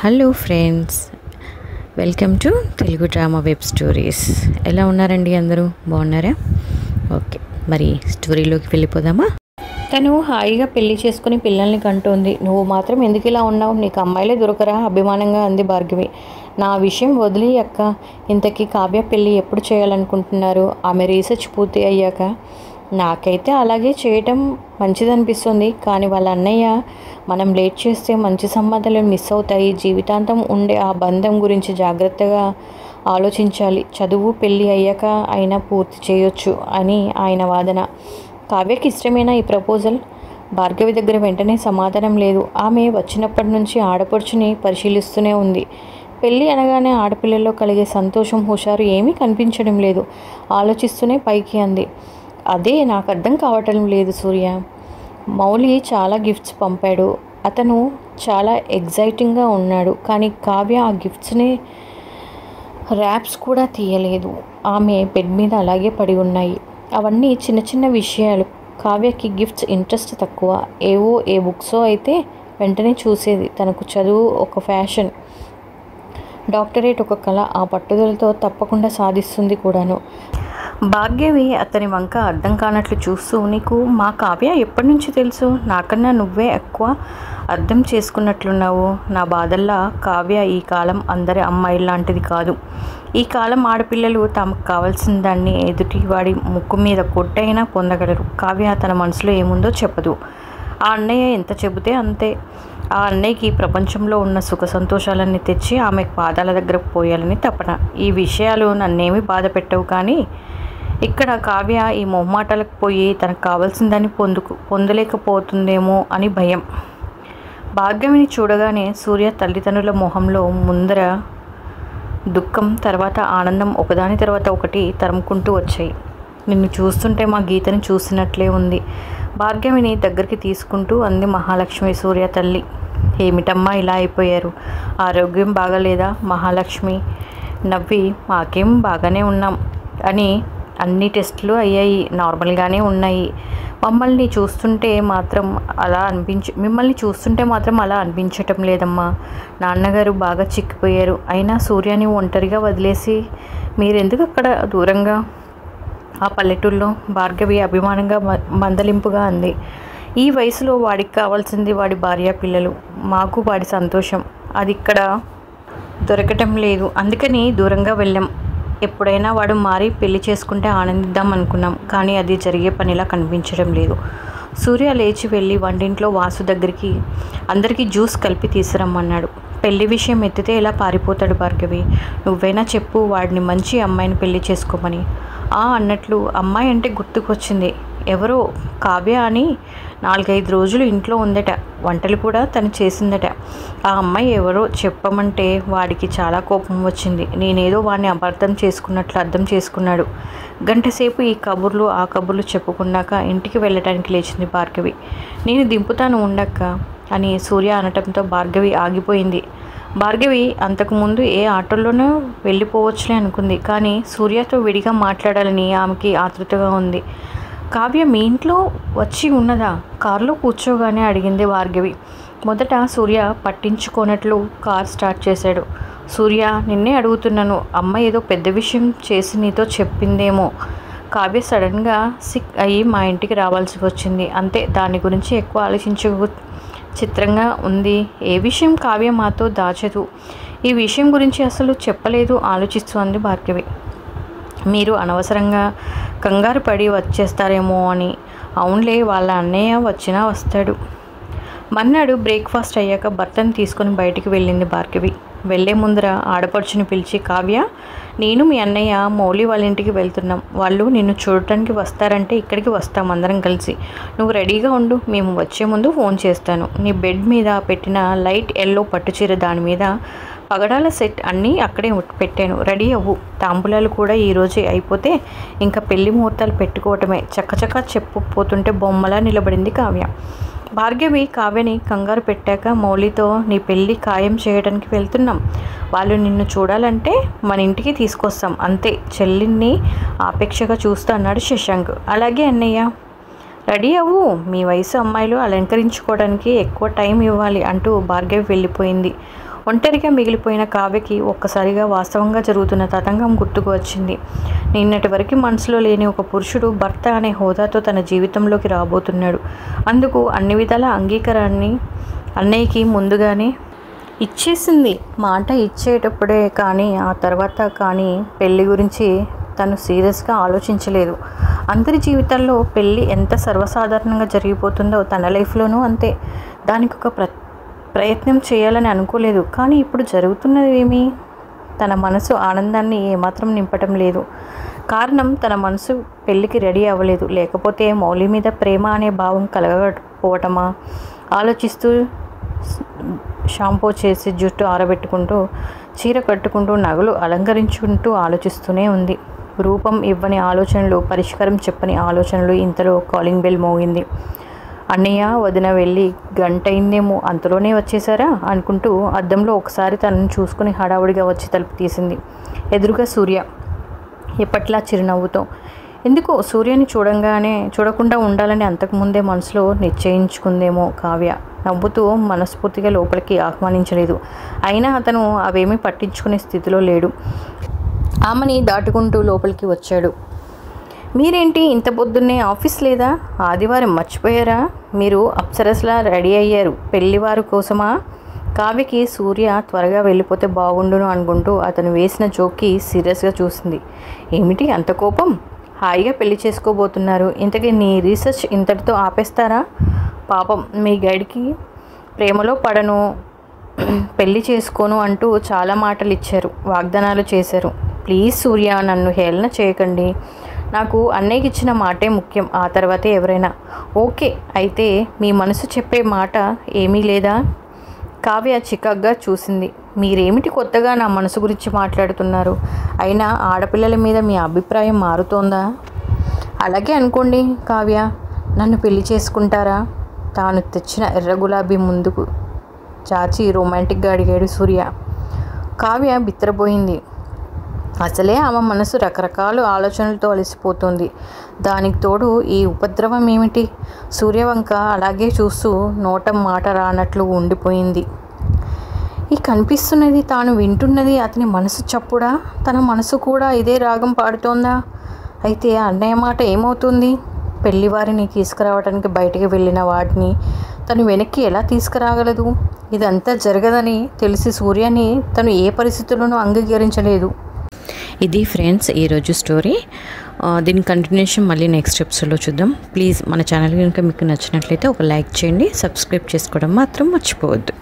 Hello friends, welcome to Telugu drama web stories. ఎలా ఉన్నారండి? అందరూ బాగున్నారా? ఓకే, మరి స్టోరీలోకి వెళ్ళిపోదామా? తను హాయిగా పెళ్లి చేసుకుని పిల్లల్ని కంటోంది. నువ్వు మాత్రం ఎందుకు ఇలా ఉన్నావు? నీకు అమ్మాయిలే దొరకరా? అభిమానంగా అంది భార్గవి. నా విషయం వదిలి అక్క, ఇంతకీ కావ్య పెళ్ళి ఎప్పుడు చేయాలనుకుంటున్నారు? ఆమె రీసెర్చ్ పూర్తి అయ్యాక. నాకైతే అలాగే చేయటం మంచిదనిపిస్తుంది, కానీ వాళ్ళ అన్నయ్య మనం లేట్ చేస్తే మంచి సంబంధాలు మిస్ అవుతాయి, జీవితాంతం ఉండే ఆ బంధం గురించి జాగ్రత్తగా ఆలోచించాలి, చదువు పెళ్ళి అయ్యాక అయినా పూర్తి చేయొచ్చు అని ఆయన వాదన. కావ్యకి ఇష్టమైన ఈ ప్రపోజల్? భార్గవి దగ్గర వెంటనే సమాధానం లేదు. ఆమె వచ్చినప్పటి నుంచి ఆడపడుచుని పరిశీలిస్తూనే ఉంది. పెళ్ళి అనగానే ఆడపిల్లల్లో కలిగే సంతోషం, హుషారు ఏమీ కనిపించడం లేదు. ఆలోచిస్తూనే పైకి అంది, అదే నాకు అర్థం కావటం లేదు సూర్య. మౌలి చాలా గిఫ్ట్స్ పంపాడు, అతను చాలా ఎగ్జైటింగ్గా ఉన్నాడు, కానీ కావ్య ఆ గిఫ్ట్స్ని ర్యాప్స్ కూడా తీయలేదు. ఆమె బెడ్ మీద అలాగే పడి ఉన్నాయి. అవన్నీ చిన్న చిన్న విషయాలు. కావ్యకి గిఫ్ట్స్ ఇంట్రెస్ట్ తక్కువ. ఏ బుక్సో అయితే వెంటనే చూసేది. తనకు చదువు ఒక ఫ్యాషన్, డాక్టరేట్ ఒక కళ. ఆ పట్టుదలతో తప్పకుండా సాధిస్తుంది కూడాను. భార్గవి అతని వంక అర్థం కానట్లు చూస్తూ, నీకు మా కావ్య ఎప్పటి నుంచి తెలుసు? నాకన్నా నువ్వే ఎక్కువ అర్థం చేసుకున్నట్లున్నావు. నా బాధల్లా కావ్య ఈ కాలం అందరి అమ్మాయిలాంటిది కాదు. ఈ కాలం ఆడపిల్లలు తమకు కావాల్సిన దాన్ని ఎదుటివాడి ముక్కు మీద కొట్టైనా పొందగలరు. కావ్య తన మనసులో ఏముందో చెప్పదు. ఆ అన్నయ్య ఎంత చెబితే అంతే. ఆ అన్నయ్యకి ప్రపంచంలో ఉన్న సుఖ సంతోషాలన్నీ తెచ్చి ఆమె పాదాల దగ్గరకు పోయాలని తపన. ఈ విషయాలు నన్నేమీ బాధ పెట్టవు, కానీ ఇక్కడ కావ్య ఈ మొహమాటాలకు పోయి తనకు కావాల్సిన దాన్ని పొందలేకపోతుందేమో అని భయం. భార్గవిని చూడగానే సూర్య తల్లిదండ్రుల మొహంలో ముందర దుఃఖం, తర్వాత ఆనందం ఒకదాని తర్వాత ఒకటి తరుముకుంటూ వచ్చాయి. నిన్ను చూస్తుంటే మా గీతని చూసినట్లే ఉంది. భార్గవిని దగ్గరికి తీసుకుంటూ అంది మహాలక్ష్మి. సూర్య తల్లి, ఏమిటమ్మా ఇలా అయిపోయారు? ఆరోగ్యం బాగాలేదా? మహాలక్ష్మి నవ్వి, మాకేం బాగానే ఉన్నాం అని అన్ని టెస్టులు అయ్యాయి, నార్మల్గానే ఉన్నాయి. మిమ్మల్ని చూస్తుంటే మాత్రం అలా అనిపించటం లేదమ్మా. నాన్నగారు బాగా చిక్కిపోయారు. అయినా సూర్యాని ఒంటరిగా వదిలేసి మీరెందుకు అక్కడ దూరంగా ఆ పల్లెటూరులో? భార్గవి అభిమానంగా మందలింపుగా అంది. ఈ వయసులో వాడికి కావాల్సింది వాడి భార్య పిల్లలు, మాకు వాడి సంతోషం. అది ఇక్కడ దొరకటం లేదు, అందుకని దూరంగా వెళ్ళాం. ఎప్పుడైనా వాడు మారి పెళ్లి చేసుకుంటే ఆనందిద్దాం అనుకున్నాం, కానీ అది జరిగే పనిలా కనిపించడం లేదు. సూర్య లేచి వెళ్ళి వంటింట్లో వాసు దగ్గరికి అందరికీ జ్యూస్ కలిపి తీసుకురమ్మన్నాడు. పెళ్లి విషయం ఎత్తితే ఇలా పారిపోతాడు భార్గవి? నువ్వైనా చెప్పు వాడిని మంచి అమ్మాయిని పెళ్లి చేసుకోమని. అన్నట్లు అమ్మాయి అంటే గుర్తుకొచ్చింది. ఎవరో కావ్య అని 4-5 రోజులు ఇంట్లో ఉందట. వంటలు కూడా తను చేసిందట. ఆ అమ్మాయి ఎవరో చెప్పమంటే వాడికి చాలా కోపం వచ్చింది. నేనేదో వాడిని అపార్థం చేసుకున్నట్లు అర్థం చేసుకున్నాడు. గంటసేపు ఈ కబుర్లు ఆ కబుర్లు చెప్పుకున్నాక ఇంటికి వెళ్ళటానికి లేచింది భార్గవి. నేను దింపుతాను ఉండక్క అని సూర్య అనటంతో భార్గవి ఆగిపోయింది. భార్గవి అంతకుముందు ఏ ఆటోలోనూ వెళ్ళిపోవచ్చులే అనుకుంది, కానీ సూర్యతో విడిగా మాట్లాడాలని ఆమెకి ఆతృతగా ఉంది. కావ్య మీ ఇంట్లో వచ్చి ఉన్నదా? కారులో కూర్చోగానే అడిగింది భార్గవి. మొదట సూర్య పట్టించుకోనట్లు కార్ స్టార్ట్ చేశాడు. సూర్య, నిన్నే అడుగుతున్నాను. అమ్మ ఏదో పెద్ద విషయం చేసి నీతో చెప్పిందేమో. కావ్య సడన్గా సిక్ అయ్యి మా ఇంటికి రావాల్సి వచ్చింది, అంతే. దాని గురించి ఎక్కువ ఆలోచించకు. చిత్రంగా ఉంది. ఏ విషయం కావ్య మాతో దాచదు. ఈ విషయం గురించి అసలు చెప్పలేదు ఆలోచిస్తూ అంది భార్గవి. మీరు అనవసరంగా కంగారు పడి వచ్చేస్తారేమో అని. అవునులే, వాళ్ళ అన్నయ్య వచ్చినా వస్తాడు. మర్నాడు బ్రేక్ఫాస్ట్ అయ్యాక భర్తను తీసుకొని బయటికి వెళ్ళింది భార్గవి. వెళ్లే ముందర ఆడపడుచుని పిలిచి, కావ్య, నేను మీ అన్నయ్య మౌలి వాళ్ళ ఇంటికి వెళ్తున్నాం. వాళ్ళు నిన్ను చూడటానికి వస్తారంటే ఇక్కడికి వస్తాం అందరం కలిసి. నువ్వు రెడీగా ఉండు, మేము వచ్చే ముందు ఫోన్ చేస్తాను. నీ బెడ్ మీద పెట్టిన లైట్ ఎల్లో పట్టుచీర, దాని మీద పగడాల సెట్ అన్నీ అక్కడే పెట్టాను, రెడీ అవ్వు. తాంబూలాలు కూడా ఈరోజే అయిపోతే ఇంకా పెళ్లి ముహూర్తాలు పెట్టుకోవటమే. చక్కచక్క చెప్పపోతుంటే బొమ్మలా నిలబడింది కావ్య. భార్గవి కావ్యని కంగారు పెట్టాక, మౌలితో నీ పెళ్ళి ఖాయం చేయడానికి వెళ్తున్నాం. వాళ్ళు నిన్ను చూడాలంటే మన ఇంటికి తీసుకొస్తాం, అంతే. చెల్లిని ఆపేక్షగా చూస్తూ అన్నాడు శశాంక్. అలాగే అన్నయ్య, రెడీ అవ్వు. మీ వయసు అమ్మాయిలు అలంకరించుకోవడానికి ఎక్కువ టైం ఇవ్వాలి అంటూ భార్గవి వెళ్ళిపోయింది. ఒంటరిగా మిగిలిపోయిన కావ్యకి ఒక్కసారిగా వాస్తవంగా జరుగుతున్న తతంగం గుర్తుకు వచ్చింది. నిన్నటి వరకు మనసులో లేని ఒక పురుషుడు భర్త అనే హోదాతో తన జీవితంలోకి రాబోతున్నాడు. అందుకు అన్ని విధాల అంగీకారాన్ని అన్నయ్యకి ముందుగానే ఇచ్చేసింది. మాట ఇచ్చేటప్పుడే కానీ ఆ తర్వాత కానీ పెళ్లి గురించి తను సీరియస్గా ఆలోచించలేదు. అందరి జీవితాల్లో పెళ్ళి ఎంత సర్వసాధారణంగా జరిగిపోతుందో తన లైఫ్లోనూ అంతే. దానికి ఒక ప్రయత్నం చేయాలని అనుకోలేదు. కానీ ఇప్పుడు జరుగుతున్నది ఏమి? తన మనసు ఆనందాన్ని ఏమాత్రం నింపటం లేదు. కారణం తన మనసు పెళ్ళికి రెడీ అవ్వలేదు, లేకపోతే మౌలి మీద ప్రేమ అనే భావం కలగకపోవటమా? ఆలోచిస్తూ షాంపూ చేసి జుట్టు ఆరబెట్టుకుంటూ చీర కట్టుకుంటూ నగలు అలంకరించుకుంటూ ఆలోచిస్తూనే ఉంది. రూపం ఇవ్వని ఆలోచనలు, పరిష్కారం చెప్పని ఆలోచనలు. ఇంతలో కాలింగ్ బెల్ మోగింది. అన్నయ్య వదిన వెళ్ళి గంటయిందేమో, అంతలోనే వచ్చేసారా అనుకుంటూ అద్దంలో ఒకసారి తనను చూసుకుని హడావుడిగా వచ్చి తలుపు తీసింది. ఎదురుగా సూర్య, ఎప్పట్లా చిరునవ్వుతో. ఎందుకో సూర్యని చూడకుండా ఉండాలని అంతకుముందే మనసులో నిశ్చయించుకుందేమో కావ్య. నవ్వుతూ మనస్ఫూర్తిగా లోపలికి ఆహ్వానించలేదు. అయినా అతను అవేమీ పట్టించుకునే స్థితిలో లేడు. ఆమెని దాటుకుంటూ లోపలికి వచ్చాడు. మీరేంటి ఇంత పొద్దున్నే? ఆఫీస్ లేదా? ఆదివారం మర్చిపోయారా? మీరు అప్సరస్లా రెడీ అయ్యారు. పెళ్లివారు కోసమా? కావ్యకి సూర్య త్వరగా వెళ్ళిపోతే బాగుండును అనుకుంటూ అతను వేసిన జోక్కి సీరియస్గా చూసింది. ఏమిటి అంత కోపం? హాయిగా పెళ్లి చేసుకోబోతున్నారు. ఇంతకీ నీ రీసెర్చ్ ఇంతటితో ఆపేస్తారా? పాపం మీ గైడ్కి ప్రేమలో పడను, పెళ్లి చేసుకోను అంటూ చాలా మాటలు ఇచ్చారు, వాగ్దానాలు చేశారు. ప్లీజ్ సూర్య, నన్ను హేళన చేయకండి. నాకు అన్నయ్యకి ఇచ్చిన మాటే ముఖ్యం, ఆ తర్వాతే ఎవరైనా. ఓకే, అయితే మీ మనసు చెప్పే మాట ఏమీ లేదా? కావ్య చికాగ్గా చూసింది. మీరేమిటి కొత్తగా నా మనసు గురించి మాట్లాడుతున్నారు? అయినా ఆడపిల్లల మీద మీ అభిప్రాయం మారుతోందా? అలాగే అనుకోండి కావ్య. నన్ను పెళ్లి చేసుకుంటారా? తాను తెచ్చిన ఎర్ర గులాబీ ముందుకు చాచి రొమాంటిక్గా అడిగాడు సూర్య. కావ్య బిత్తరపోయింది. అసలే ఆమె మనసు రకరకాల ఆలోచనలతో అలసిపోతుంది. దానికి తోడు ఈ ఉపద్రవం ఏమిటి? సూర్యవంక అలాగే చూస్తూ నోట మాట రానట్లు ఉండిపోయింది. ఈ కనిపిస్తున్నది, తాను వింటున్నది అతని మనసు చప్పుడా? తన మనసు కూడా ఇదే రాగం పాడుతోందా? అయితే అన్నయ్య మాట ఏమవుతుంది? పెళ్లివారిని తీసుకురావడానికి బయటికి వెళ్ళిన వాటిని తను వెనక్కి ఎలా తీసుకురాగలదు? ఇదంతా జరగదని తెలిసి సూర్యని తను ఏ పరిస్థితుల్లోనూ అంగీకరించలేదు. ఇది ఫ్రెండ్స్ ఈరోజు స్టోరీ. దీని కంటిన్యూషన్ మళ్ళీ నెక్స్ట్ ఎపిసోడ్లో చూద్దాం. ప్లీజ్ మన ఛానల్ కనుక మీకు నచ్చినట్లయితే ఒక లైక్ చేయండి, సబ్స్క్రైబ్ చేసుకోవడం మాత్రం మర్చిపోవద్దు.